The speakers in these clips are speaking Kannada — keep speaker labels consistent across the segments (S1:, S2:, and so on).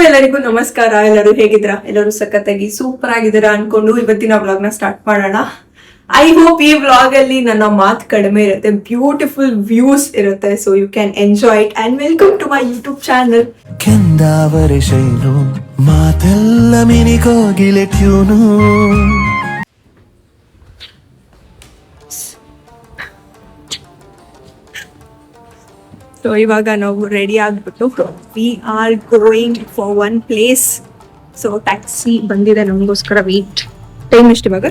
S1: ಎಲ್ಲರಿಗೂ ನಮಸ್ಕಾರ. ಎಲ್ಲರೂ ಹೇಗಿದ್ದೀರಾ? ಎಲ್ಲರೂ ಸಖತ್ತಾಗಿ ಸೂಪರ್ ಆಗಿದ್ದೀರಾ ಅನ್ಕೊಂಡು ಇವತ್ತಿನ ವ್ಲಾಗ್ ನ ಸ್ಟಾರ್ಟ್ ಮಾಡೋಣ. ಐ ಹೋಪ್ ಈ ವ್ಲಾಗ್ ಅಲ್ಲಿ ನನ್ನ ಮಾತು ಕಡಿಮೆ ಇರುತ್ತೆ, ಬ್ಯೂಟಿಫುಲ್ ವ್ಯೂಸ್ ಇರುತ್ತೆ. So you can enjoy it and welcome to my YouTube channel.
S2: ಕೆಂದಾವರೆ ಶೈಲು ಮಾತೆಲ್ಲ ಮಿನಿಗೋಗಿಲೆ ಟ್ಯೂನು.
S1: ಸೊ ಇವಾಗ ನಾವು ರೆಡಿ ಆಗ್ಬಿಟ್ಟು we are going for one place. So taxi ಬಂದಿದೆ ನಮಗೋಸ್ಕರ. ವೇಟ್ ಟೈಮ್ ಎಷ್ಟು ಇವಾಗ?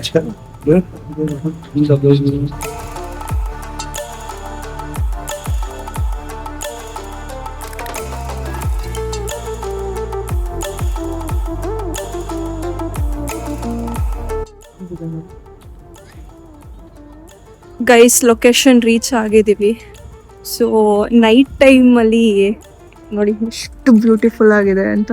S1: ಗೈಸ್ ಲೊಕೇಶನ್ ರೀಚ್ ಆಗಿದ್ದೀವಿ. ಸೊ ನೈಟ್ ಟೈಮಲ್ಲಿ ನೋಡಿ ಎಷ್ಟು ಬ್ಯೂಟಿಫುಲ್ ಆಗಿದೆ ಅಂತ.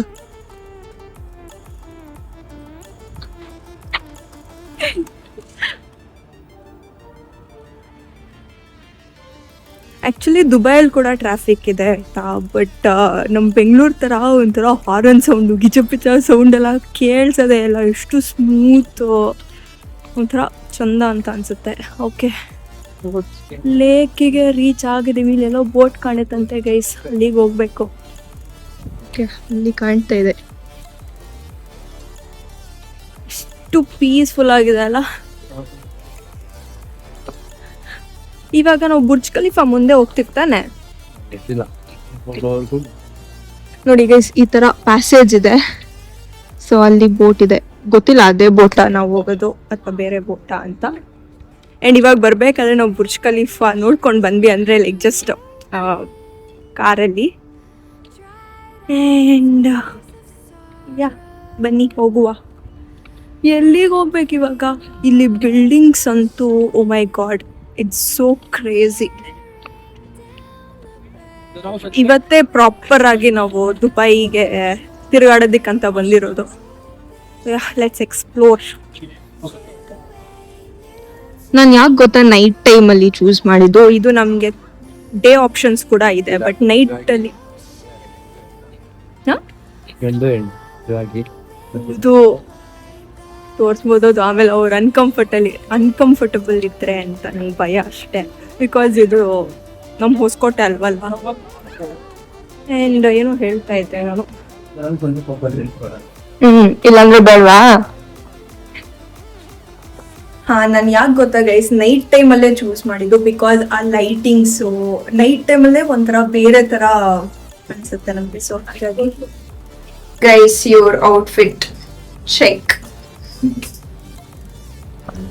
S1: ಆ್ಯಕ್ಚುಲಿ ದುಬೈಯಲ್ಲಿ ಕೂಡ ಟ್ರಾಫಿಕ್ ಇದೆ ಆಯಿತಾ, ಬಟ್ ನಮ್ಮ ಬೆಂಗಳೂರು ಥರ ಒಂಥರ ಹಾರನ್ ಸೌಂಡು ಗಿಚಪಿಚ ಸೌಂಡ್ ಎಲ್ಲ ಕೇಳಿಸೋದೆ ಇಲ್ಲ. ಎಷ್ಟು ಸ್ಮೂತು, ಒಂಥರ ಚಂದ ಅಂತ ಅನಿಸುತ್ತೆ. ಓಕೆ, ಲೇಕಿಗೆ ರೀಚ್ ಆಗಿದ್ದೀವಿ. ಇಲ್ಲೆಲ್ಲೋ ಬೋಟ್ ಕಾಣುತ್ತಂತೆ ಗೈಸ್, ಅಲ್ಲಿಗೆ ಹೋಗ್ಬೇಕು. ಓಕೆ, ಅಲ್ಲಿ ಕಾಣ್ತಾ ಇದೆ. ಎಷ್ಟು ಪೀಸ್ಫುಲ್ ಆಗಿದೆ ಅಲ್ಲ. ಇವಾಗ ನಾವು ಬುರ್ಜ್ ಖಲೀಫಾ ಮುಂದೆ ಹೋಗ್ತಿರ್ತಾನೆ ನೋಡಿ ಗೈಸ್, ಈ ತರ ಪ್ಯಾಸೇಜ್ ಇದೆ. ಸೊ ಅಲ್ಲಿ ಬೋಟ್ ಇದೆ, ಗೊತ್ತಿಲ್ಲ ಅದೇ ಬೋಟಾ ನಾವು ಹೋಗೋದು ಅಥವಾ ಬೇರೆ ಬೋಟಾ ಅಂತ. ಆ್ಯಂಡ್ ಇವಾಗ ಬರಬೇಕಾದ್ರೆ ನಾವು ಬುರ್ಜ್ ಖಲೀಫಾ ನೋಡ್ಕೊಂಡು ಬಂದ್ವಿ, ಅಂದರೆ ಲೈಕ್ ಜಸ್ಟ್ ಕಾರಲ್ಲಿ. ಆ್ಯಂಡ್ ಯಾ ಬನ್ನಿ ಹೋಗುವ. ಎಲ್ಲಿಗೆ ಹೋಗ್ಬೇಕು ಇವಾಗ? ಇಲ್ಲಿ ಬಿಲ್ಡಿಂಗ್ಸ್ ಅಂತೂ ಓ ಮೈ ಗಾಡ್, ಇಟ್ಸ್ ಸೋ ಕ್ರೇಜಿ. ಇವತ್ತೇ ಪ್ರಾಪರ್ ಆಗಿ ನಾವು ದುಬೈಗೆ ತಿರುಗಾಡೋದಕ್ಕಂತ ಬಂದಿರೋದು. Let's explore. ನಾನು ಯಾಕೆ ಗೊತ್ತಾ ನೈಟ್ ಟೈಮಲ್ಲಿ ಚೂಸ್ ಮಾಡಿದ್ದು? ಇದು ನಮಗೆ ಡೇ ಆಪ್ಷನ್ಸ್ ಕೂಡ ಇದೆ, ಬಟ್ ನೈಟಲ್ಲಿ ಇದು ತೋರಿಸ್ಬೋದು. ಅದು ಆಮೇಲೆ ಅವ್ರು ಅನ್ಕಂಫರ್ಟಬಲ್ ಇದ್ರೆ ಅಂತ ನನಗೆ ಭಯ ಅಷ್ಟೇ. ಬಿಕಾಸ್ ಇದು ನಮ್ಮ ಹೊಸಕೋಟೆ ಅಲ್ವಲ್ವಾ. ಆ್ಯಂಡ್ ಏನೋ ಹೇಳ್ತಾ ಇದ್ದೆ ನಾನು, ಇಲ್ಲಾಂದ್ರೆ ಬೇಡವಾ? ನಾನು ಯಾಕೆ ಗೊತ್ತಾ ಗೈಸ್ ನೈಟ್ ಟೈಮಲ್ಲೇ ಚೂಸ್ ಮಾಡಿದ್ದು, ಬಿಕಾಸ್ ಆ ಲೈಟಿಂಗ್ಸು ನೈಟ್ ಟೈಮಲ್ಲೇ ಒಂಥರ ಬೇರೆ ಥರ ಅನಿಸುತ್ತೆ ನಮಗೆ. ಸೊ ಹಾಗಾಗಿ ಗೈಸ್, ಯುವರ್ ಔಟ್ಫಿಟ್ ಚೆಕ್.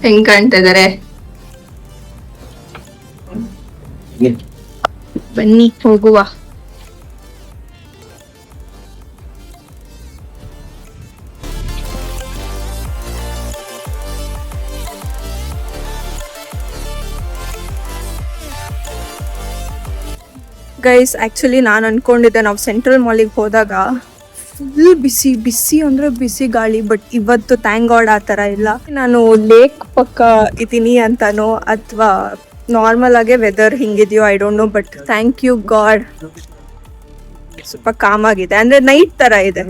S1: ಹೆಂಗ್ ಕಾಣ್ತಾ ಇದಾರೆ? ಬನ್ನಿ ಹೋಗುವ. ಗೈಸ್ ಆ್ಯಕ್ಚುಲಿ ನಾನು ಅಂದ್ಕೊಂಡಿದ್ದೆ ನಾವು ಸೆಂಟ್ರಲ್ ಮಾಲಿಗೆ ಹೋದಾಗ ಫುಲ್ ಬಿಸಿ ಬಿಸಿ ಅಂದರೆ ಬಿಸಿ ಗಾಳಿ, ಬಟ್ ಇವತ್ತು ಥ್ಯಾಂಕ್ ಗಾಡ್ ಆ ಥರ ಇಲ್ಲ. ನಾನು ಲೇಕ್ ಪಕ್ಕ ಇದ್ದೀನಿ ಅಂತನೋ ಅಥವಾ ನಾರ್ಮಲ್ ಆಗೇ ವೆದರ್ ಹಿಂಗಿದೆಯೋ I don't know, but thank you God ಸ್ವಲ್ಪ ಕಾಮ್ ಆಗಿದೆ. ಅಂದರೆ ನೈಟ್ ಥರ ಇದೆ.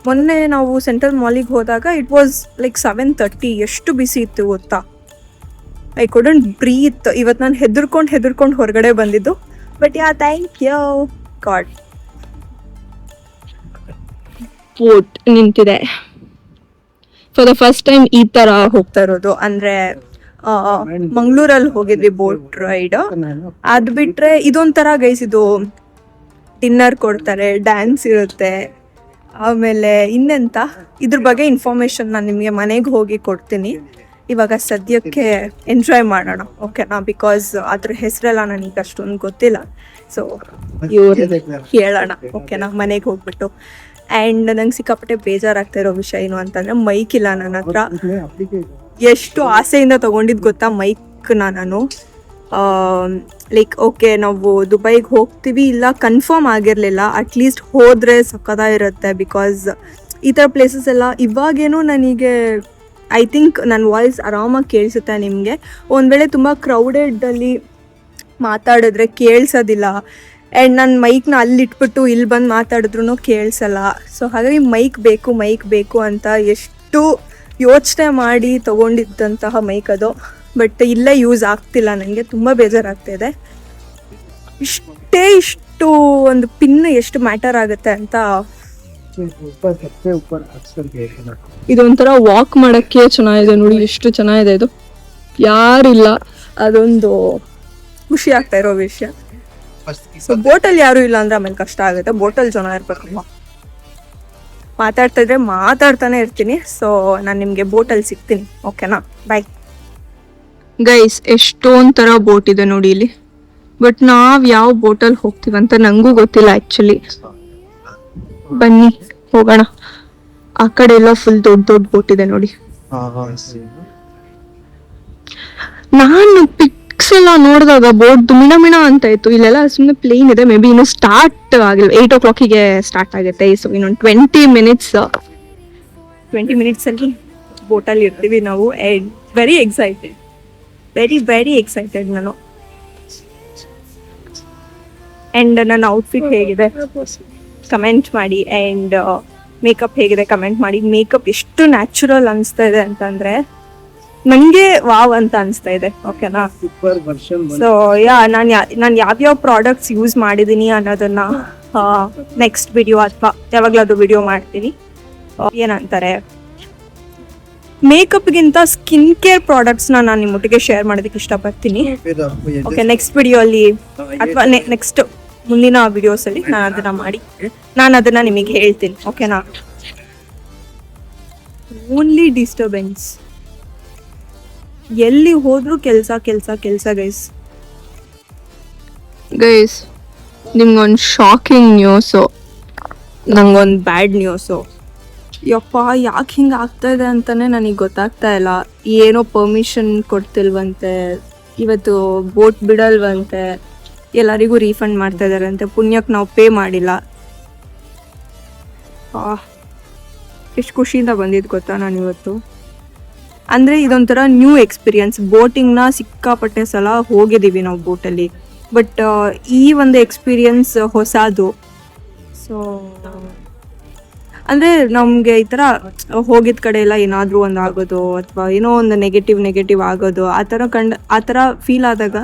S1: ಮೊನ್ನೆ ನಾವು ಸೆಂಟ್ರಲ್ ಮಾಲಿಗೆ ಹೋದಾಗ ಇಟ್ ವಾಸ್ ಲೈಕ್ 7:30. ಎಷ್ಟು ಬಿಸಿ ಇತ್ತು ಗೊತ್ತಾ? I couldn't breathe. ಇವತ್ತು ನಾನು ಹೆದರ್ಕೊಂಡು ಹೊರಗಡೆ ಬಂದಿದ್ದು. But yeah thank you God. Boat ನಿಂತಿದೆ. ಫಾರ್ ದ ಫಸ್ಟ್ ಟೈಮ್ ಈ ತರ ಹೋಗ್ತಾ ಇರೋದು. ಅಂದ್ರೆ ಮಂಗಳೂರಲ್ಲಿ ಹೋಗಿದ್ವಿ ಬೋಟ್ ರೈಡ್. ಅದ್ ಬಿಟ್ರೆ ಇದೊಂಥರ ಗೈಸ್, ಇದು ಡಿನ್ನರ್ ಕೊಡ್ತಾರೆ, ಡ್ಯಾನ್ಸ್ ಇರುತ್ತೆ, ಆಮೇಲೆ ಇನ್ನೆಂತ ಇದ್ರ ಬಗ್ಗೆ ಇನ್ಫಾರ್ಮೇಶನ್ ನಾನು ನಿಮಗೆ ಮನೆಗೆ ಹೋಗಿ ಕೊಡ್ತೀನಿ. ಇವಾಗ ಸದ್ಯಕ್ಕೆ ಎಂಜಾಯ್ ಮಾಡೋಣ, ಓಕೆನಾ? ಬಿಕಾಸ್ ಅದ್ರ ಹೆಸರೆಲ್ಲ ನನಗೆ ಅಷ್ಟೊಂದು ಗೊತ್ತಿಲ್ಲ. ಸೊ ಹೇಳೋಣ, ಓಕೆನಾ? ಮನೆಗೆ ಹೋಗ್ಬಿಟ್ಟು. ಆ್ಯಂಡ್ ನಂಗೆ ಸಿಕ್ಕಾಪಟ್ಟೆ ಬೇಜಾರಾಗ್ತಾ ಇರೋ ವಿಷಯ ಏನು ಅಂತಂದರೆ ಮೈಕ್ ಇಲ್ಲ ನನ್ನ ಹತ್ರ. ಎಷ್ಟು ಆಸೆಯಿಂದ ತೊಗೊಂಡಿದ್ದು ಗೊತ್ತಾ ಮೈಕ್ನ ನಾನು. ಲೈಕ್ ಓಕೆ ನಾವು ದುಬೈಗೆ ಹೋಗ್ತೀವಿ ಇಲ್ಲ ಕನ್ಫರ್ಮ್ ಆಗಿರಲಿಲ್ಲ, ಅಟ್ಲೀಸ್ಟ್ ಹೋದರೆ ಸಕ್ಕತ್ತಾಗಿರುತ್ತೆ. ಬಿಕಾಸ್ ಈ ಥರ ಪ್ಲೇಸಸ್ ಎಲ್ಲ ಇವಾಗೇನೋ ನನಗೆ ಐ ಥಿಂಕ್ ನನ್ನ ವಾಯ್ಸ್ ಆರಾಮಾಗಿ ಕೇಳಿಸುತ್ತೆ ನಿಮಗೆ. ಒಂದು ವೇಳೆ ತುಂಬ ಕ್ರೌಡೆಡಲ್ಲಿ ಮಾತಾಡಿದ್ರೆ ಕೇಳಿಸೋದಿಲ್ಲ. ಆ್ಯಂಡ್ ನಾನು ಮೈಕ್ನ ಅಲ್ಲಿ ಇಟ್ಬಿಟ್ಟು ಇಲ್ಲಿ ಬಂದು ಮಾತಾಡಿದ್ರು ಕೇಳಿಸಲ್ಲ. ಸೊ ಹಾಗಾಗಿ ಮೈಕ್ ಬೇಕು ಅಂತ ಎಷ್ಟು ಯೋಚನೆ ಮಾಡಿ ತೊಗೊಂಡಿದ್ದಂತಹ ಮೈಕ್ ಅದು. ಬಟ್ ಇಲ್ಲೇ ಯೂಸ್ ಆಗ್ತಿಲ್ಲ, ನನಗೆ ತುಂಬ ಬೇಜಾರಾಗ್ತಾಯಿದೆ. ಇಷ್ಟು ಒಂದು ಪಿನ್ ಎಷ್ಟು ಮ್ಯಾಟರ್ ಆಗುತ್ತೆ ಅಂತ. ಇದೊಂಥರ ವಾಕ್ ಮಾಡೋಕ್ಕೆ ಚೆನ್ನಾಗಿದೆ ನೋಡಿ, ಎಷ್ಟು ಚೆನ್ನಾಗಿದೆ ಇದು. ಯಾರಿಲ್ಲ, ಅದೊಂದು ಖುಷಿ ಆಗ್ತಾ ಇರೋ ವಿಷಯ. ಸೊ ಬೋಟಲ್ಲಿ ಯಾರು ಇಲ್ಲ ಅಂದ್ರೆ ಆಮೇಲೆ ಕಷ್ಟ ಆಗುತ್ತೆ. ಬೋಟಲ್ಲಿ ಜನ ಇರ್ಬೇಕಲ್ವ. ಮಾತಾಡ್ತಾನೆ ಇರ್ತೀನಿ. ಸೊ ನಾನು ನಿಮಗೆ ಬೋಟಲ್ಲಿ ಸಿಗ್ತೀನಿ, ಓಕೆನಾ? Bye guys. ಎಷ್ಟೊಂದು ಥರ ಬೋಟ್ ಇದೆ ನೋಡಿ ಇಲ್ಲಿ. ಬಟ್ ನಾವು ಯಾವ ಬೋಟಲ್ಲಿ ಹೋಗ್ತೀವಂತ ನನಗೂ ಗೊತ್ತಿಲ್ಲ ಆ್ಯಕ್ಚುಲಿ. ಬನ್ನಿ ಹೋಗೋಣ. ಆ ಕಡೆ ಎಲ್ಲ ಫುಲ್ ದೊಡ್ಡ ಬೋಟ್ ಇದೆ ನೋಡಿ. ನಾನು ಪಿಕ್ಸ್ ಎಲ್ಲ ನೋಡಿದಾಗ ಬೋಟ್ ಮಿಣ ಅಂತ ಇತ್ತು. ಇಲ್ಲೆಲ್ಲ ಸುಮ್ಮನೆ ಪ್ಲೇನ್ ಇದೆ. ಮೇ ಬಿ ಇನ್ನು ಸ್ಟಾರ್ಟ್ ಆಗಿಲ್ಲ. 8 o'clock ಸ್ಟಾರ್ಟ್ ಆಗುತ್ತೆ. ಸೊ ಇನ್ನೊಂದು 20 minutes ಅಲ್ಲಿ ಬೋಟಲ್ಲಿ ಇರ್ತೀವಿ ನಾವು. ವೆರಿ ಎಕ್ಸೈಟೆಡ್, ವೆರಿ ಎಕ್ಸೈಟೆಡ್ ನಾನು. ಆ್ಯಂಡ್ ನನ್ನ ಔಟ್ಫಿಟ್ ಹೇಗಿದೆ ಕಮೆಂಟ್ ಮಾಡಿ. ಆ್ಯಂಡ್ ಮೇಕಪ್ ಹೇಗಿದೆ ಕಮೆಂಟ್ ಮಾಡಿ. ಮೇಕಪ್ ಎಷ್ಟು ನ್ಯಾಚುರಲ್ ಅನಿಸ್ತಾ ಇದೆ ಅಂತಂದರೆ ನನಗೆ ವಾವ್ ಅಂತ ಅನಿಸ್ತಾ ಇದೆ, ಓಕೆನಾ? ಸೊ ನಾನು ಯಾವ್ಯಾವ ಪ್ರಾಡಕ್ಟ್ಸ್ ಯೂಸ್ ಮಾಡಿದ್ದೀನಿ ಅನ್ನೋದನ್ನ ನೆಕ್ಸ್ಟ್ ವಿಡಿಯೋ ಅಥವಾ ಯಾವಾಗಲಾದ್ರೂ ವಿಡಿಯೋ ಮಾಡ್ತೀನಿ. ಏನಂತಾರೆ, ಮೇಕಪ್ಗಿಂತ ಸ್ಕಿನ್ ಕೇರ್ ಪ್ರಾಡಕ್ಟ್ಸ್ನ ನಾನು ನಿಮ್ಮೊಟ್ಟಿಗೆ ಶೇರ್ ಮಾಡೋದಕ್ಕೆ ಇಷ್ಟಪಡ್ತೀನಿ. ಓಕೆ, ನೆಕ್ಸ್ಟ್ ವಿಡಿಯೋ ಅಲ್ಲಿ ಅಥವಾ ನೆಕ್ಸ್ಟ್ ಮುಂದಿನ ವಿಡಿಯೋಸಲ್ಲಿ ನಾನು ಅದನ್ನ ನಿಮಗೆ ಹೇಳ್ತೀನಿ, ಓಕೆನಾ? Only disturbance. ಎಲ್ಲಿ ಹೋದ್ರೂ ಕೆಲಸ ಗೈಸ್. ನಿಮ್ಗೊಂದು ಶಾಕಿಂಗ್ ನ್ಯೂಸು, ನಂಗೊಂದು ಬ್ಯಾಡ್ ನ್ಯೂಸು. ಯಪ್ಪ, ಯಾಕೆ ಹಿಂಗೆ ಆಗ್ತಾ ಇದೆ ಅಂತಾನೆ ನನಗೆ ಗೊತ್ತಾಗ್ತಾ ಇಲ್ಲ. ಏನೋ ಪರ್ಮಿಷನ್ ಕೊಡ್ತಿಲ್ವಂತೆ, ಇವತ್ತು ಬೋಟ್ ಬಿಡಲ್ವಂತೆ, ಎಲ್ಲರಿಗೂ ರೀಫಂಡ್ ಮಾಡ್ತಾ ಇದಾರಂತೆ. ಪುಣ್ಯಕ್ಕೆ ನಾವು ಪೇ ಮಾಡಿಲ್ಲ. ಎಷ್ಟು ಖುಷಿಯಿಂದ ಬಂದಿದ್ದು ಗೊತ್ತಾ ನಾನು ಇವತ್ತು. ಅಂದರೆ ಇದೊಂಥರ ನ್ಯೂ ಎಕ್ಸ್ಪೀರಿಯನ್ಸ್. ಬೋಟಿಂಗ್ನ ಸಿಕ್ಕಾಪಟ್ಟೆ ಸಲ ಹೋಗಿದ್ದೀವಿ ನಾವು ಬೋಟಲ್ಲಿ. ಬಟ್ ಈ ಒಂದು ಎಕ್ಸ್ಪೀರಿಯನ್ಸ್ ಹೊಸದು. ಸೊ ಅಂದರೆ ನಮಗೆ ಈ ಥರ ಹೋಗಿದ ಕಡೆ ಎಲ್ಲ ಏನಾದರೂ ಒಂದು ಆಗೋದು ಅಥವಾ ಏನೋ ಒಂದು ನೆಗೆಟಿವ್ ಆಗೋದು ಆ ಥರ ಫೀಲ್ ಆದಾಗ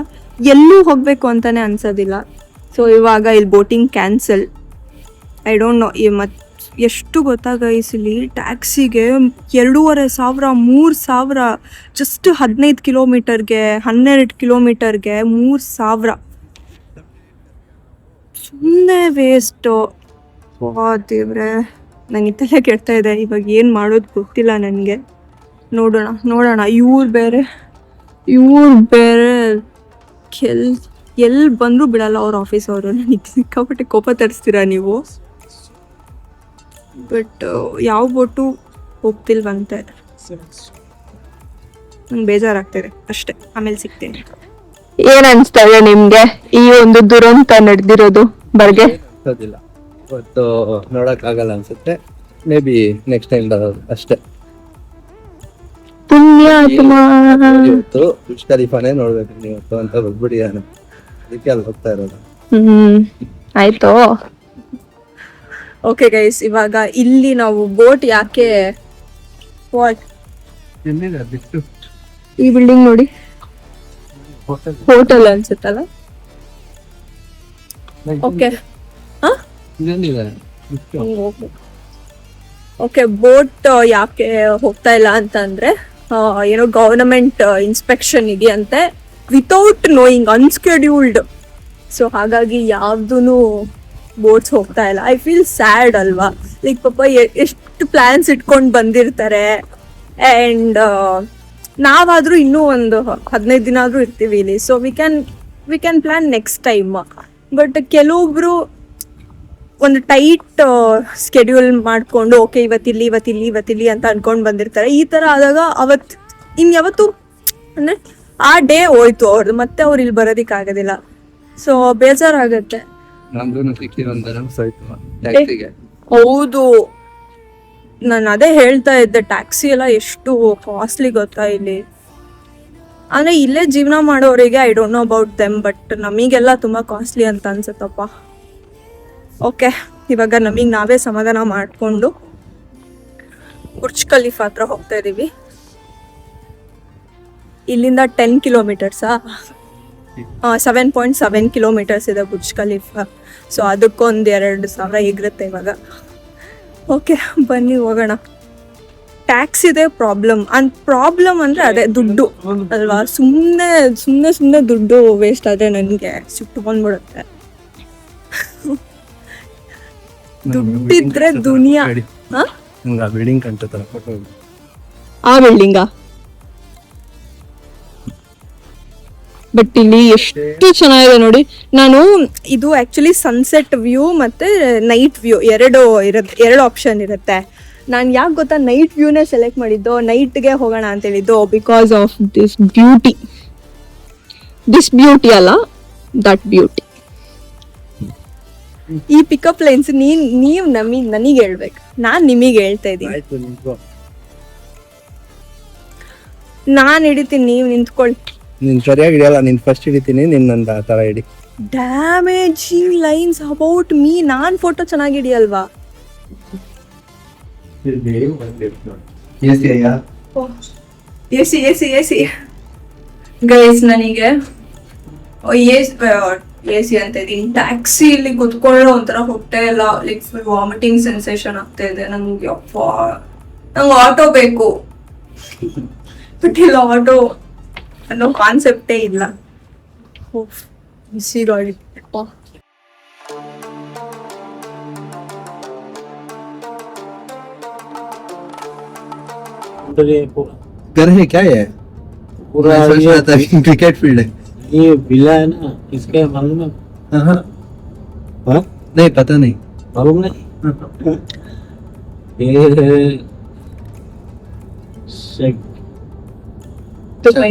S1: ಎಲ್ಲೂ ಹೋಗಬೇಕು ಅಂತಲೇ ಅನ್ಸೋದಿಲ್ಲ. ಸೊ ಇವಾಗ ಇಲ್ಲಿ boating cancel. I don't no. ಮತ್ತು ಎಷ್ಟು ಗೊತ್ತಾಗೈಸಿಲಿ ಟ್ಯಾಕ್ಸಿಗೆ 2,500 3,000. ಜಸ್ಟ್ 15 ಕಿಲೋಮೀಟರ್ಗೆ 12 ಕಿಲೋಮೀಟರ್ಗೆ 3,000. ಸುಮ್ಮನೆ ವೇಸ್ಟು. ದೇವ್ರೆ, ನನಗೆ ತಲೆ ಕೆಡ್ತಾ ಇದೆ. ಇವಾಗ ಏನು ಮಾಡೋದು ಗೊತ್ತಿಲ್ಲ ನನಗೆ. ನೋಡೋಣ. ಇವ್ರು ಬೇರೆ ಎಲ್ಲಿ ಬಂದರೂ ಬಿಡಲ್ಲ ಅವ್ರ ಆಫೀಸ್ ಅವರು. ನನಗೆ ಸಿಕ್ಕಾಪಟ್ಟೆ ಕೋಪ ತರಿಸ್ತೀರಾ ನೀವು. ಬಟ್ ಯಾವ ಬೋಟು ಹೋಗ್ತಿಲ್ವಂತೆ. ನಂಗೆ ಬೇಜಾರಾಗ್ತಿದೆ ಅಷ್ಟೇ. ಆಮೇಲೆ ಸಿಗ್ತೀನಿ. ಏನ್ ಅನ್ಸ್ತಾ ಇದೆ ನಿಮ್ಗೆ ಈ ಒಂದು ದುರಂತ ನಡೆದಿರೋದು ಬಗ್ಗೆ?
S3: ಇವತ್ತು ನೋಡಕ್ ಆಗಲ್ಲ ಅನ್ಸುತ್ತೆ. ಮೇ ಬಿ ನೆಕ್ಸ್ಟ್ ಟೈಮ್ ಬರೋದು ಅಷ್ಟೇ.
S1: ಪುಣ್ಯಾತ್ಮ.
S3: ಇವತ್ತು ಬುರ್ಜ್ ಖಲೀಫಾನೇ ನೋಡ್ಬೇಕು ಇವತ್ತು ಅಂತ ಬಿಟ್ಟಿದ್ದಾನೆ. ಅದಕ್ಕೆ ಅಲ್ಲಿ ಹೋಗ್ತಾ ಇರೋದು.
S1: ಆಯ್ತು. ಓಕೆ ಗೈಸ್, ಇವಾಗ ಇಲ್ಲಿ ನಾವು ಬೋಟ್ ಯಾಕೆ ಈ ಬಿಲ್ಡಿಂಗ್ ನೋಡಿ, ಹೋಟೆಲ್ ಅನ್ಸುತ್ತಲ್ಲ. ಓಕೆ ಓಕೆ, ಬೋಟ್ ಯಾಕೆ ಹೋಗ್ತಾ ಇಲ್ಲ ಅಂತಂದ್ರೆ ಏನೋ ಗವರ್ನಮೆಂಟ್ ಇನ್ಸ್ಪೆಕ್ಷನ್ ಇದೆಯಂತೆ ವಿತೌಟ್ ನೋಯಿಂಗ್, ಅನ್ಸ್ಕೆಡ್ಯೂಲ್ಡ್. ಸೊ ಹಾಗಾಗಿ ಯಾವ್ದೂ ಬೋಟ್ಸ್ ಹೋಗ್ತಾ ಇಲ್ಲ. ಐ ಫೀಲ್ ಸ್ಯಾಡ್ ಅಲ್ವಾ. ಲೈಕ್ ಪಾಪ ಎಷ್ಟು ಪ್ಲಾನ್ಸ್ ಇಟ್ಕೊಂಡು ಬಂದಿರ್ತಾರೆ. ಆ್ಯಂಡ್ ನಾವಾದರೂ ಇನ್ನೂ ಒಂದು 15 ದಿನ ಆದರೂ ಇರ್ತೀವಿ ಇಲ್ಲಿ. So we can plan next time. But ಕೆಲವೊಬ್ರು ಒಂದು ಟೈಟ್ ಸ್ಕೆಡ್ಯೂಲ್ ಮಾಡಿಕೊಂಡು ಓಕೆ ಇವತ್ತಿಲ್ಲಿ ಅಂತ ಅನ್ಕೊಂಡು ಬಂದಿರ್ತಾರೆ. ಈ ಥರ ಆದಾಗ ಇನ್ಯಾವತ್ತು ಅಂದರೆ ಆ ಡೇ ಹೋಯ್ತು ಅವ್ರದ್ದು. ಮತ್ತೆ ಅವ್ರು ಇಲ್ಲಿ ಬರೋದಕ್ಕಾಗೋದಿಲ್ಲ. ಸೊ ಬೇಜಾರಾಗತ್ತೆ. ಹೌದು, ನಾನು ಅದೇ ಹೇಳ್ತಾ ಇದ್ದೆ. ಟ್ಯಾಕ್ಸಿ ಎಲ್ಲ ಎಷ್ಟು ಕಾಸ್ಟ್ಲಿ ಗೊತ್ತಾ ಇಲ್ಲಿ. ಅಂದ್ರೆ ಇಲ್ಲೇ ಜೀವನ ಮಾಡೋರಿಗೆ I don't know about them, but ನಮಗೆಲ್ಲ ತುಂಬಾ ಕಾಸ್ಟ್ಲಿ ಅಂತ ಅನ್ಸುತ್ತಪ್ಪ. ಓಕೆ, ಇವಾಗ ನಮಗೆ ನಾವೇ ಸಮಾಧಾನ ಮಾಡಿಕೊಂಡು ಬುರ್ಜ್ ಖಲೀಫಾ ಹತ್ರ ಹೋಗ್ತಾ ಇದೀವಿ. ಇಲ್ಲಿಂದ 10 ಕಿಲೋಮೀಟರ್ಸಾ 7.7 ಕಿಲೋಮೀಟರ್ಸ್ ಇದೆ ಬುರ್ಜ್ ಖಲೀಫಾ. ಸೊ ಅದಕ್ಕೊಂದು 2,000 ಎಗ್ರುತ್ತೆ ಇವಾಗ. ಓಕೆ ಬನ್ನಿ ಹೋಗೋಣ. ಟ್ಯಾಕ್ಸ್ ಇದೆ ಪ್ರಾಬ್ಲಮ್ ಅಂದರೆ ಅದೇ ದುಡ್ಡು ಅಲ್ವಾ. ಸುಮ್ಮನೆ ದುಡ್ಡು ವೇಸ್ಟ್ ಆದರೆ ನನಗೆ ಸಿಟ್ಟು ಬಂದ್ಬಿಡುತ್ತೆ. ದುಡ್ಡಿದ್ರೆ ದುನಿಯಾ.
S3: ಬಿಲ್ಡಿಂಗ್ ಕಾಣ್ತಲ್ಲ ಫೋಟೋ,
S1: ಆ ಬಿಲ್ಡಿಂಗಾ? ಬಟ್ ಇಲ್ಲಿ ಎಷ್ಟು ಚೆನ್ನಾಗಿದೆ ನೋಡಿ. ನಾನು ಇದು ಆಕ್ಚುಲಿ ಸನ್ಸೆಟ್ ವ್ಯೂ ಮತ್ತೆ ನೈಟ್ ವ್ಯೂ ಎರಡು ಆಪ್ಷನ್ ಇರುತ್ತೆ. ನಾನು ಯಾಕೆ ಗೊತ್ತಾ ನೈಟ್ ವ್ಯೂನೇ ಸೆಲೆಕ್ಟ್ ಮಾಡಿದ್ದು, ನೈಟ್ಗೆ ಹೋಗೋಣ ಅಂತ ಹೇಳಿದ್ದು, ಬಿಕಾಸ್ ಆಫ್ ದಿಸ್ ಬ್ಯೂಟಿ ಅಲ್ಲ, ದಟ್ ಬ್ಯೂಟಿ. ಈ ಪಿಕಪ್ ಲೈನ್ಸ್ ನೀವು ನನಗೆ ಹೇಳ್ಬೇಕು, ನಾನು ನಿಮಗೆ ಹೇಳ್ತಾ ಇದ್ದೀನಿ. ನಾನು ಹಿಡಿತೀನಿ, ನೀವು ನಿಂತ್ಕೊಳ್ಳಿ.
S3: ನೀನ್ ಸರಿಯಾಗಿ ಹಿಡಿಯಲ್ಲ, ನೀನ್ ಫಸ್ಟ್ ಹಿಡಿತೀನಿ, ನಿನ್ನಂದ ಆ ತರ ಹಿಡಿ.
S1: Damaging lines about me. Non photo ಚೆನ್ನಾಗಿ ಹಿಡಿಯಲ್ವಾ? ಎಸಿ ಗೈಸ್, ನನಗೆ ಎಸಿ ಅಂತ ಇದೀನಿ. ಟ್ಯಾಕ್ಸಿಲಿ ಕುತ್ಕೊಳ್ಳೋ ಒಂಥರ ಹೊಟ್ಟೆ ಎಲ್ಲ ಲೈಕ್ ವಾಮಿಟಿಂಗ್ ಸೆನ್ಸೇಷನ್ ಆಗ್ತಾ ಇದೆ ನಂಗೆ. ನಂಗೆ ಆಟೋ ಬೇಕು, ಬಟ್ ಇಲ್ಲ ಆಟೋ ಅನ್ನೋ ಕಾನ್ಸೆಪ್ಟೇ ಇಲ್ಲ. ಬಿಸಿ ಗಾಡಿ.
S3: घर है क्या ये?
S4: पूरा
S3: क्रिकेट फील्ड है
S4: ये विला है ना, इसके मालूम है? हाँ?
S3: नहीं पता नहीं.
S4: मालूम नहीं. ये है शेख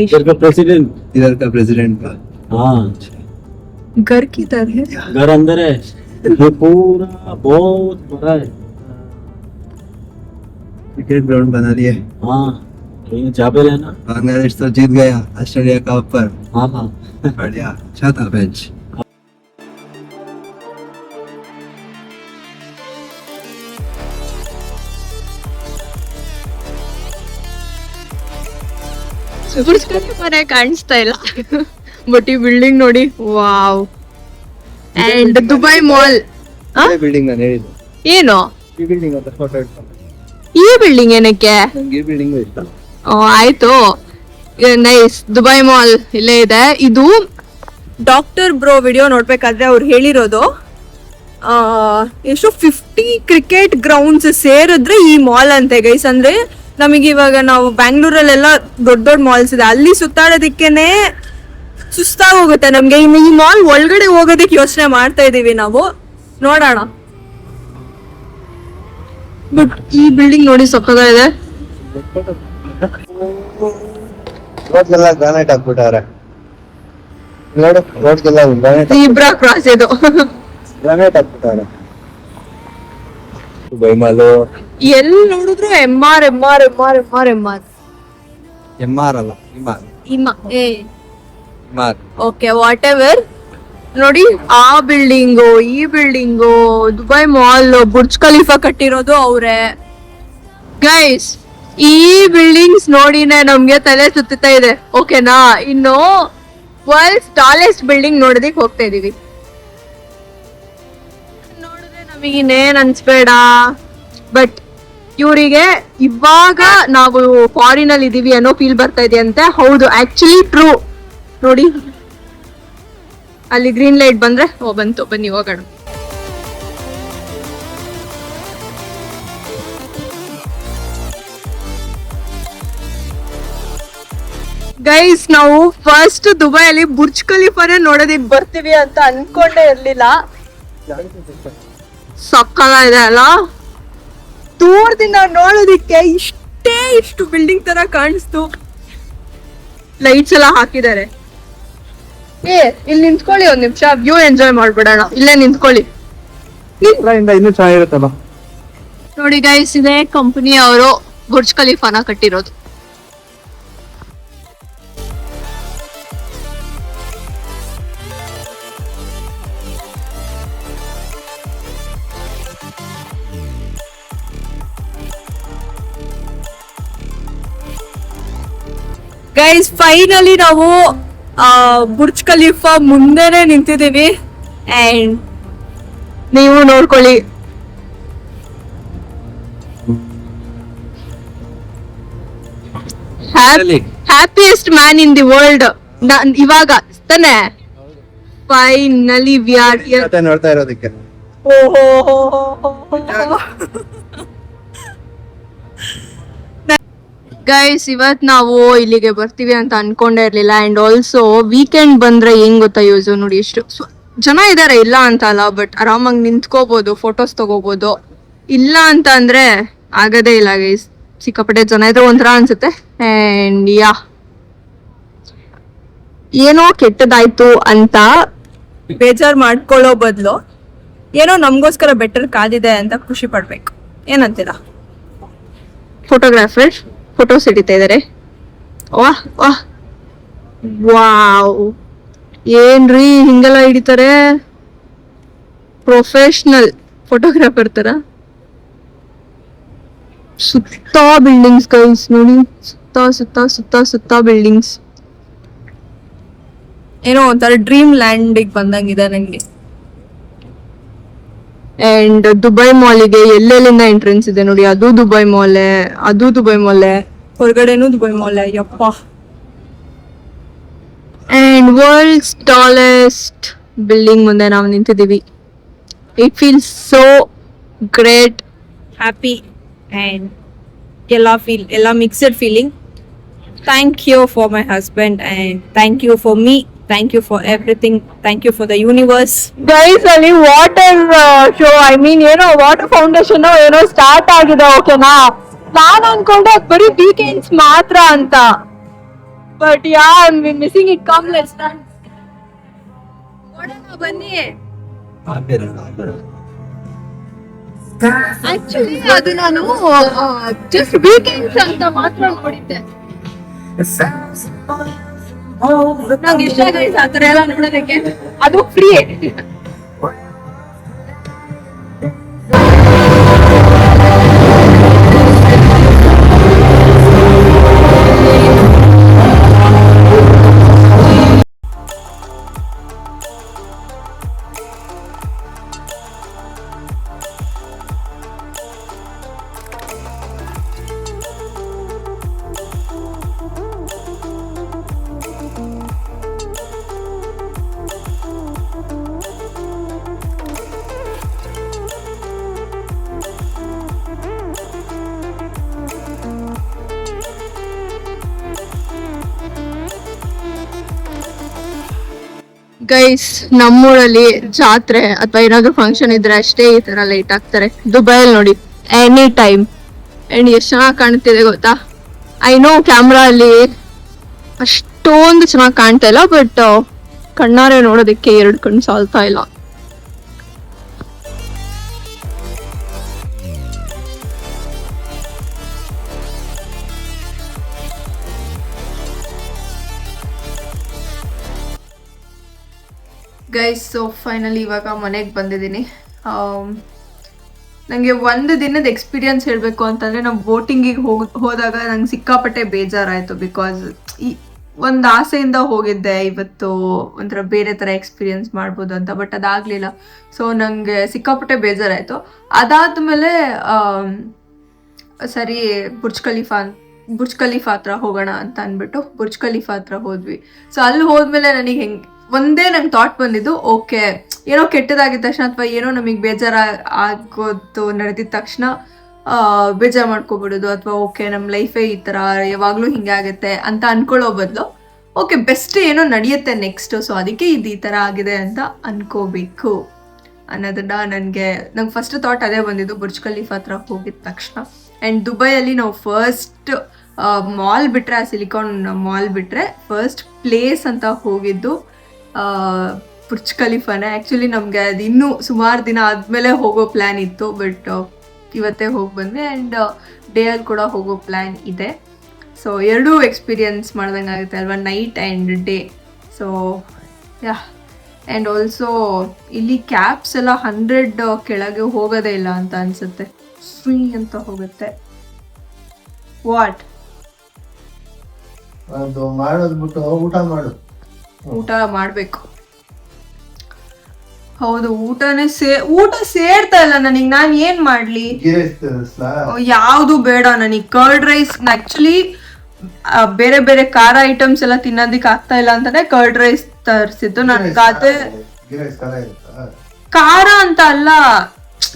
S4: इधर का प्रेसिडेंट.
S3: इधर का प्रेसिडेंट का.
S4: हाँ,
S1: घर किधर है?
S4: घर अंदर है. ये पूरा बहुत बड़ा है.
S3: क्रिकेट ग्राउंड बना दिए.
S4: हाँ, ये जाबेल है ना.
S3: बांग्लादेश तो जीत गया ऑस्ट्रेलिया का ऊपर.
S4: हाँ हाँ,
S3: बढ़िया, अच्छा था मैच.
S1: ಮನೆ ಕಾಣಿಸ್ತಾ ಇಲ್ಲ, ಬಟ್ ಈ ಬಿಲ್ಡಿಂಗ್ ನೋಡಿ, wow. And Dubai mall.
S3: Building ನಾನು ಹೇಳಿದ್ದು
S1: ಏನು
S3: ಈ ಬಿಲ್ಡಿಂಗ್ ಅಂತ ಫೋಟೋ ಇಟ್ಕೊಂಡು.
S1: ಈ ಬಿಲ್ಡಿಂಗ್ ಏನಕ್ಕೆ?
S3: ನಂಗೆ ಈ ಬಿಲ್ಡಿಂಗ್ ಇಷ್ಟ.
S1: ಆಯ್ತು, ನೈಸ್. ದುಬೈ ಮಾಲ್ ಇಲ್ಲೇ ಇದೆ. ಇದು ಡಾಕ್ಟರ್ ಬ್ರೋ ವಿಡಿಯೋ ನೋಡ್ಬೇಕಾದ್ರೆ ಅವ್ರು ಹೇಳಿರೋದು ಎಷ್ಟು 50 ಕ್ರಿಕೆಟ್ ಗ್ರೌಂಡ್ಸ್ ಸೇರಿದ್ರೆ ಈ ಮಾಲ್ ಅಂತೆ ಗೈಸ್. ಅಂದ್ರೆ ನಮಗೆ ಇವಾಗ ನಾವು ಬ್ಯಾಂಗ್ಳೂರಲ್ಲೆಲ್ಲ ದೊಡ್ಡ ಮಾಲ್ಸ್ ಇದೆ, ಅಲ್ಲಿ ಸುತ್ತಾಡೋದಕ್ಕೇನೆ ಸುಸ್ತಾಗಿ ಹೋಗುತ್ತೆ ನಮ್ಗೆ. ಇನ್ನು ಈ ಮಾಲ್ ಒಳಗಡೆ ಹೋಗೋದಕ್ಕೆ ಯೋಚನೆ ಮಾಡ್ತಾ ಇದೀವಿ ನಾವು, ನೋಡೋಣ. ಬಟ್ ಈ ಬಿಲ್ಡಿಂಗ್ ನೋಡಿ ಸಕ್ಕತ್ತಾಗಿದೆ.
S3: ರೋಡ್ಗೆಲ್ಲ ಗ್ರಾನೈಟ್ ಹಾಕ್ಬಿಟ್ಟವ್ರೆ ನೋಡು. ರೋಡ್ಗೆಲ್ಲ ಗ್ರಾನೈಟ್
S1: ಜೀಬ್ರಾ ಕ್ರಾಸ್ ಇದು.
S3: ಗ್ರಾನೈಟ್ ಹಾಕ್ಬಿಟ್ಟವ್ರೆ. ದುಬೈ ಮಾಲು
S1: ಎಲ್ಲಿ ನೋಡಿದ್ರು MR.
S3: MR ಅಲ್ಲ, MR.
S1: Okay, whatever. ನೋಡಿ, ಆ ಬಿಲ್ಡಿಂಗು, ಈ building, Dubai mall, Burj Khalifa ಕಟ್ಟಿರೋದು ಅವ್ರೆ ಗೈಸ್. ಈ ಬಿಲ್ಡಿಂಗ್ಸ್ ನೋಡಿನೇ ನಮ್ಗೆ ತಲೆ ಸುತ್ತಾ ಇದೆ. ಓಕೆನಾ? ಇನ್ನು ವರ್ಲ್ಡ್ಸ್ ಟಾಲೆಸ್ಟ್ ಬಿಲ್ಡಿಂಗ್ ನೋಡೋದಿಕ್ ಹೋಗ್ತಾ ಇದೀವಿ. ನೋಡಿದ್ರೆ ನಮಗಿನ್ನೇನ್ ಅನ್ಸ್ಬೇಡ, ಬಟ್ ಇವರಿಗೆ ಇವಾಗ ನಾವು ಫಾರಿನ್ ಅಲ್ಲಿ ಇದೀವಿ ಅನ್ನೋ ಫೀಲ್ ಬರ್ತಾ ಇದೆ ಅಂತೆ. ಹೌದು, ಆಕ್ಚುಲಿ ಟ್ರೂ. ನೋಡಿ, ಅಲ್ಲಿ ಗ್ರೀನ್ ಲೈಟ್ ಬಂದ್ರೆ ಬಂತು, ಬನ್ನಿ ಹೋಗೋಣ. ಗೈಸ್, ನಾವು ಫಸ್ಟ್ ದುಬೈಯಲ್ಲಿ ಬುರ್ಜ್ ಖಲೀಫಾನೇ ನೋಡೋದಿಕ್ ಬರ್ತೀವಿ ಅಂತ ಅನ್ಕೊಂಡೇ ಇರ್ಲಿಲ್ಲ. ಸಕ್ಕತ್ತಾಗಿದೆ ಅಲ್ಲ, ದೂರದಿಂದ ನೋಡೋದಿಕ್ಕೆ ಇಷ್ಟು ಬಿಲ್ಡಿಂಗ್ ತರ ಕಾಣಿಸ್ತು. ಲೈಟ್ಸ್ ಎಲ್ಲ ಹಾಕಿದ್ದಾರೆ. ಇಲ್ಲಿ ನಿಂತ್ಕೊಳ್ಳಿ ಒಂದ್ ನಿಮಿಷ, ವ್ಯೂ ಎಂಜಾಯ್ ಮಾಡ್ಬಿಡೋಣ. ಇಲ್ಲೇ ನಿಂತ್ಕೊಳ್ಳಿ.
S3: ಇನ್ನೂ ಚೆನ್ನಾಗಿರುತ್ತಲ್ಲ.
S1: ನೋಡಿ ಗೈಸ್, ಇದೇ ಕಂಪನಿ ಅವರು ಬುರ್ಜ್ ಖಲೀಫಾನ ಕಟ್ಟಿರೋದು. ಗೈಸ್ ಫೈನಲಿ ನಾವು ಬುರ್ಜ್ ಖಲೀಫಾ ಮುಂದೆನೆ ನಿಂತಿದ್ದೀವಿ ಅಂಡ್ ನೀವು ನೋಡ್ಕೊಳ್ಳಿ. Happiest man in the world ಇವಾಗ ತಾನೆ. Finally we are here.
S3: ಮತ್ತೆ ನೋಡ್ತಾ ಇರೋದಕ್ಕೆ
S1: ಗೈಸ್ ಇವತ್ ನಾವು ಇಲ್ಲಿಗೆ ಬರ್ತೀವಿ ಅಂತ ಅನ್ಕೊಂಡೇ ಇರ್ಲಿಲ್ಲ. ಅಂಡ್ ಆಲ್ಸೋ ವೀಕೆಂಡ್ ಬಂದ್ರೆ ಹೆಂಗ್ ಗೊತ್ತಾ ಯೂಸ್ ನೋಡಿ, ಎಷ್ಟು ಜನ ಇದಾರೆ, ಇಲ್ಲ ಅಂತ ಅಲ್ಲ, ಬಟ್ ಆರಾಮಾಗಿ ನಿಂತ್ಕೋಬಹುದು, ಫೋಟೋಸ್ ತಗೋಬಹುದು. ಇಲ್ಲ ಅಂತ ಅಂದ್ರೆ ಆಗದೇ ಇಲ್ಲ ಗೈಸ್, ಸಿಕ್ಕಾಪಟ್ಟೆ ಜನ ಇದ್ರೆ ಒಂಥರ ಅನ್ಸುತ್ತೆ. ಅಂಡ್ ಯಾ ಏನೋ ಕೆಟ್ಟದಾಯ್ತು ಅಂತ ಬೇಜಾರ್ ಮಾಡ್ಕೊಳ್ಳೋ ಬದಲು ಏನೋ ನಮ್ಗೋಸ್ಕರ ಬೆಟರ್ ಕಾದಿದೆ ಅಂತ ಖುಷಿ ಪಡ್ಬೇಕು. ಏನಂತೀರಾ? ಫೋಟೋಗ್ರಾಫರ್ ಫೋಟೋಸ್ ಹಿಡಿತಾ ಇದಾರೆ. ವಾಹ್ ವಾಹ್ ವಾವ್, ಏನ್ರಿ ಹಿಂಗೆಲ್ಲ ಹಿಡಿತಾರೆ, ಪ್ರೊಫೆಷನಲ್ ಫೋಟೋಗ್ರಾಫರ್ ತರ. ಸುತ್ತ ಬಿಲ್ಡಿಂಗ್ಸ್ ಗೈಸ್ ನೋಡಿ, ಸುತ್ತ ಸುತ್ತ ಸುತ್ತ ಸುತ್ತ ಬಿಲ್ಡಿಂಗ್ಸ್. ಏನೋ ಒಂಥರ ಡ್ರೀಮ್ ಲ್ಯಾಂಡಿಗೆ ಬಂದಂಗಿದೆ ನಂಗೆ. ಅಂಡ್ ದುಬೈ ಮಾಲಿಗೆ ಎಲ್ಲೆಲ್ಲಿಂದ ಎಂಟ್ರೆನ್ಸ್ ಇದೆ ನೋಡಿ, ಅದು ದುಬೈ ಮಾಲೆ, ಅದು ದುಬೈ ಮಾಲೆ, ಹೊರಗಡೆನೂ ದುಬೈ ಮಾಲೆ. ಯಪ್ಪ. ಅಂಡ್ ವರ್ಲ್ಡ್ಸ್ ಟಾಲೆಸ್ಟ್ ಬಿಲ್ಡಿಂಗ್ ಮುಂದೆ ನಾವು ನಿಂತಿದ್ದೀವಿ. It feels so great, happy and ಎಲ್ಲ mixed feeling. Thank you for my husband and thank you for me. Thank you for everything. Thank you for the universe. Guys, ಅಲ್ಲಿ ವಾಟರ್ ಶೋ, ಐ ಮೀನ್ ಏನೋ ವಾಟರ್ ಫೌಂಡೇಶನ್ ಏನೋ ಸ್ಟಾರ್ಟ್ ಆಗಿದೆ. ಓಕೆನಾ, ನಾನು ಅನ್ಕೊಂಡೆ ಬರೀ ವೀಕೆಂಡ್ಸ್ ಮಾತ್ರ ಅಂತ, but yeah I am missing it. Come let's start. ಬನ್ನಿ. ಆಕ್ಚುಲಿ ಅದು ನಾನು ಜಸ್ಟ್ ವೀಕೆಂಡ್ಸ್ ಅಂತ ಮಾತ್ರ ನೋಡಿದ್ದೆ. ನಂಗೆ ಇಷ್ಟ ಗೈಸ್ ಆ ಥರ ಎಲ್ಲ ನೋಡೋದಕ್ಕೆ, ಅದು ಫ್ರೀ. ಗೈಸ್, ನಮ್ಮೂರಲ್ಲಿ ಜಾತ್ರೆ ಅಥವಾ ಏನಾದ್ರು ಫಂಕ್ಷನ್ ಇದ್ರೆ ಅಷ್ಟೇ ಈ ತರ ಲೈಟ್ ಹಾಕ್ತಾರೆ. ದುಬೈಯಲ್ಲಿ ನೋಡಿ ಎನಿ ಟೈಮ್. ಅಂಡ್ ಎಷ್ಟು ಚೆನ್ನಾಗಿ ಕಾಣ್ತಿದೆ ಗೊತ್ತಾ. ಐ ನೋ ಕ್ಯಾಮ್ರಾ ಅಲ್ಲಿ ಅಷ್ಟೊಂದು ಚೆನ್ನಾಗಿ ಕಾಣ್ತಾ ಇಲ್ಲ, ಬಟ್ ಕಣ್ಣಾರೆ ನೋಡೋದಕ್ಕೆ 2 ಕಣ್ಣು ಸಾಲ್ತಾ ಇಲ್ಲ. ಗೈಸ್, ಸೊ ಫೈನಲಿ ಇವಾಗ ಮನೆಗೆ ಬಂದಿದ್ದೀನಿ. ನನಗೆ ಒಂದು ದಿನದ ಎಕ್ಸ್ಪೀರಿಯನ್ಸ್ ಹೇಳಬೇಕು ಅಂತಂದರೆ, ನಾವು ಬೋಟಿಂಗಿಗೆ ಹೋದಾಗ ನಂಗೆ ಸಿಕ್ಕಾಪಟ್ಟೆ ಬೇಜಾರಾಯಿತು. ಬಿಕಾಸ್ ಒಂದು ಆಸೆಯಿಂದ ಹೋಗಿದ್ದೆ, ಇವತ್ತು ಒಂಥರ ಬೇರೆ ಥರ ಎಕ್ಸ್ಪೀರಿಯನ್ಸ್ ಮಾಡ್ಬೋದು ಅಂತ, ಬಟ್ ಅದಾಗಲಿಲ್ಲ. ಸೊ ನನಗೆ ಸಿಕ್ಕಾಪಟ್ಟೆ ಬೇಜಾರಾಯಿತು. ಅದಾದಮೇಲೆ ಸರಿ ಬುರ್ಜ್ ಖಲೀಫಾ ಹತ್ರ ಹೋಗೋಣ ಅಂತ ಅಂದ್ಬಿಟ್ಟು ಬುರ್ಜ್ ಖಲೀಫಾ ಹತ್ರ ಹೋದ್ವಿ. ಸೊ ಅಲ್ಲಿ ಹೋದ್ಮೇಲೆ ನನಗೆ ಒಂದೇ ನಂಗೆ ಥಾಟ್ ಬಂದಿದ್ದು, ಓಕೆ ಏನೋ ಕೆಟ್ಟದಾಗಿದ್ದ ತಕ್ಷಣ ಅಥವಾ ಏನೋ ನಮಗೆ ಆಗೋದು ನಡೆದಿದ ತಕ್ಷಣ ಬೇಜಾರು ಮಾಡ್ಕೊಬಿಡೋದು, ಅಥವಾ ಓಕೆ ನಮ್ಮ ಲೈಫೇ ಈ ಥರ ಯಾವಾಗಲೂ ಹಿಂಗೆ ಆಗುತ್ತೆ ಅಂತ ಅನ್ಕೊಳ್ಳೋ ಬದಲು, ಓಕೆ ಬೆಸ್ಟ್ ಏನೋ ನಡೆಯುತ್ತೆ ನೆಕ್ಸ್ಟು, ಸೊ ಅದಕ್ಕೆ ಇದು ಈ ಥರ ಆಗಿದೆ ಅಂತ ಅನ್ಕೋಬೇಕು ಅನ್ನೋದನ್ನ ನಂಗೆ ಫಸ್ಟ್ ಥಾಟ್ ಅದೇ ಬಂದಿದ್ದು ಬುರ್ಜ್ ಖಲೀಫಾ ಹತ್ರ ಹೋಗಿದ ತಕ್ಷಣ. ಆ್ಯಂಡ್ ದುಬೈಯಲ್ಲಿ ನಾವು ಫಸ್ಟ್ ಮಾಲ್ ಬಿಟ್ಟರೆ, ಆ ಸಿಲಿಕಾನ್ ಮಾಲ್ ಬಿಟ್ಟರೆ ಫಸ್ಟ್ ಪ್ಲೇಸ್ ಅಂತ ಹೋಗಿದ್ದು ಬುರ್ಜ್ ಖಲೀಫಾನೇ. ಆ್ಯಕ್ಚುಲಿ ನಮಗೆ ಅದು ಇನ್ನೂ ಸುಮಾರು ದಿನ ಆದಮೇಲೆ ಹೋಗೋ ಪ್ಲ್ಯಾನ್ ಇತ್ತು, ಬಟ್ ಇವತ್ತೇ ಹೋಗಿ ಬಂದ್ವಿ. ಆ್ಯಂಡ್ ಡೇಯಲ್ಲಿ ಕೂಡ ಹೋಗೋ ಪ್ಲ್ಯಾನ್ ಇದೆ. ಸೊ ಎರಡೂ ಎಕ್ಸ್ಪೀರಿಯನ್ಸ್ ಮಾಡ್ದಂಗೆ ಆಗುತ್ತೆ ಅಲ್ವಾ, night and day. So yeah, and also ಇಲ್ಲಿ ಕ್ಯಾಬ್ಸ್ ಎಲ್ಲ 100 ಕೆಳಗೆ ಹೋಗೋದೇ ಇಲ್ಲ ಅಂತ ಅನಿಸುತ್ತೆ, ಫ್ರೀ ಅಂತ ಹೋಗುತ್ತೆ. ವಾಟ್
S5: ಅದು ಮಾಡೋದ್ ಬಿಟ್ಟು ಊಟ ಮಾಡು.
S1: ಊಟ ಮಾಡ್ಬೇಕು. ಹೌದು, ಊಟ ಸೇರ್ತಾ ಇಲ್ಲ ನನಗ್. ನಾನ್ ಏನ್ ಮಾಡ್ಲಿ?
S5: ಗೀ ರೈಸ್ ತರಿಸ್ಲಾ?
S1: ಯಾವ್ದು ಬೇಡ ನನಗ್. ಕರ್ಡ್ ರೈಸ್ ಆಕ್ಚುಲಿ ಬೇರೆ ಬೇರೆ ಖಾರ ಐಟಮ್ಸ್ ಎಲ್ಲ ತಿನ್ನೋದಿಕ್ ಆಗ್ತಾ ಇಲ್ಲ ಅಂತಾನೆ ಕರ್ಡ್ ರೈಸ್ ತರಿಸಿದ್ದು. ನನ್ಗೆ ಅದೇ
S5: ಗೀ ರೈಸ್ ಖಾರ ಇರುತ್ತಾ?
S1: ಖಾರ ಅಂತ ಅಲ್ಲ,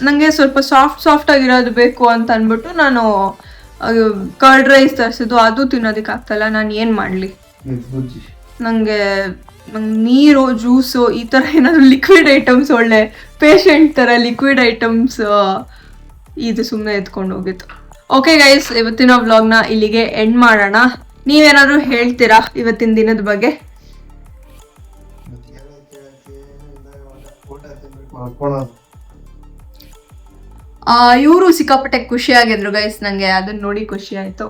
S1: ನಂಗೆ ಸ್ವಲ್ಪ ಸಾಫ್ಟ್ ಆಗಿರೋದು ಬೇಕು ಅಂತ ಅನ್ಬಿಟ್ಟು ನಾನು ಕರ್ಡ್ ರೈಸ್ ತರಿಸಿದ್ದು. ಅದು ತಿನ್ನೋದಿಕ್ ಆಗ್ತಾ ಇಲ್ಲ. ನಾನು ಏನ್ ಮಾಡ್ಲಿ?
S5: ಬುಜ್ಜಿ.
S1: ನಂಗೆ ನೀರು, ಜ್ಯೂಸು, ಈ ತರ ಏನಾದ್ರು ಲಿಕ್ವಿಡ್ ಐಟಮ್ಸ್, ಒಳ್ಳೆ ಪೇಷಂಟ್ ತರ ಲಿಕ್ವಿಡ್ ಐಟಮ್ಸ್ ಇದು ಸುಮ್ಮನೆ ಎತ್ಕೊಂಡು ಹೋಗಿತ್ತು. ಓಕೆ ಗೈಸ್, ಇವತ್ತಿನ ವ್ಲಾಗ್ನ ಇಲ್ಲಿಗೆ ಎಂಡ್ ಮಾಡೋಣ. ನೀವೇನಾದ್ರು ಹೇಳ್ತೀರಾ ಇವತ್ತಿನ ದಿನದ ಬಗ್ಗೆ? ಇವರು ಸಿಕ್ಕಾಪಟ್ಟೆ ಖುಷಿ ಆಗಿದ್ರು ಗೈಸ್. ನಂಗೆ ಅದನ್ನ ನೋಡಿ ಖುಷಿ ಆಯ್ತು.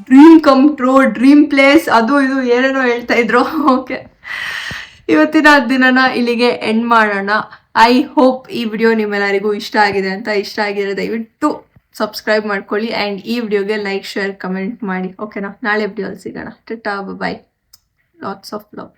S1: Dream come true, dream place, ಅದು ಇದು ಏನೇನೋ ಹೇಳ್ತಾ ಇದ್ರು. ಓಕೆ, ಇವತ್ತಿನ ದಿನನ ಇಲ್ಲಿಗೆ ಎಂಡ್ ಮಾಡೋಣ. ಐ ಹೋಪ್ ಈ ವಿಡಿಯೋ ನಿಮ್ಮೆಲ್ಲರಿಗೂ ಇಷ್ಟ ಆಗಿದೆ ಅಂತ. ಇಷ್ಟ ಆಗಿದ್ರೆ ದಯವಿಟ್ಟು ಸಬ್ಸ್ಕ್ರೈಬ್ ಮಾಡ್ಕೊಳ್ಳಿ ಆ್ಯಂಡ್ ಈ ವಿಡಿಯೋಗೆ ಲೈಕ್, ಶೇರ್, ಕಮೆಂಟ್ ಮಾಡಿ. ಓಕೆನಾ? ನಾಳೆ ವಿಡಿಯೋಲ್ಲಿ ಸಿಗೋಣ. ಟಾಟಾ, ಬಾಯ್, ಲಾಟ್ಸ್ ಆಫ್ ಲವ್.